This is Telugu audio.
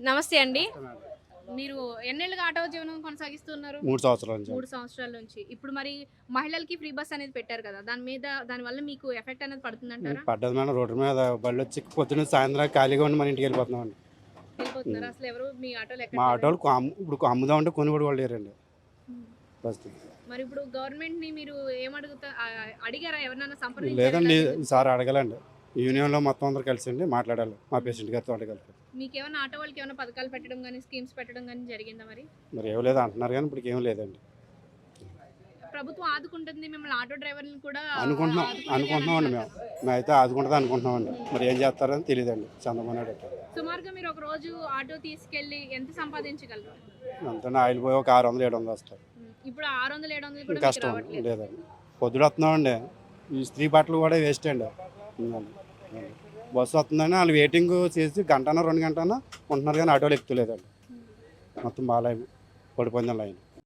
నమస్తే అండి. మీరు ఎన్నేళ్లుగా ఆటో జీవనం కొనసాగిస్తున్నారు? 3 సంవత్సరాల నుంచి. 3 సంవత్సరాల నుంచి. ఇప్పుడు మరి మహిళలకి ఫ్రీ బస్ అనేది పెట్టారు కదా! దానివల్ల మీకు ఎఫెక్ట్ అనేది పడుతుందంటారా? పడ్డది మేడం. రోడ్డు మీద బళ్ళొచ్చి పొద్దున్న సాయంత్రం ఖాళీగా ఉండి మన ఇంటికెళ్ళిపోతున్నామండి. వెళ్ళిపోతున్నారా? హ్మ్. అసలెవరు మీ ఆటోలో మా ఎక్కట్లేదా? ఆటోలు ఇప్పుడు అమ్ముదామంటే కొనుగోడు వాళ్ళు లేరండి హ్మ్. ప్రస్తుతం. మరి ఇప్పుడు గవర్నమెంట్‌ని మీరు అడిగారా? ఎవరినైనా సంప్రదించారా లేదండి. ఇలాంటి గురించి? ఈసారి అడగాలండి. యూనియన్‌లో మొత్తం అందరూ కలిసండి మాట్లాడాలి. మా హ్మ్. ప్రెసిడెంట్ గారితో అడగాలి. మీకేమన్నా ఆటో వాళ్ళకేమన్నా పథకాలు పెట్టడం గాని, స్కీమ్స్ పెట్టడం గాని జరిగిందా మరి? మరి ఏమి లేదు అంటున్నారు కానీ ఇప్పటికేం లేదండి. ప్రభుత్వం ఆదుకుంటుంది. మిమ్మల్ని ఆటో డ్రైవర్‌లని కూడా ఆదుకుంటది అని అనుకుంటున్నామండి అంటున్నారు మేము. కదా! మేమైతే ఆదుకుంటది అనుకుంటున్నామండి. హ్మ్. మరి ఏం చేస్తారని తెలీదండి చంద్రబాబు నాయుడు అయితే. సుమారుగా మీరు ఒక రోజు ఆటో తీసుకెళ్ళి ఎంత సంపాదించగలరు? అంతేనా ఆయిల్ పోయి ఒక 600, 700 వస్తాయి. ఇప్పుడు 600, 700 కూడా మీకు కష్టం రావట్లేదు. లేదండి. పొద్దున వస్తున్నామండి. ఈ స్త్రీ బట్టలు కూడా వేస్ట్ అండి. ఉందండి. బస్సు వస్తుందని వాళ్ళు వెయిటింగ్ చేసి గంటనో 2 గంటనో ఉంటున్నారు కానీ ఆటోలు ఎక్కుతలేదండి. హ్మ్. మొత్తం బాగా పడిపోయింది లైన్.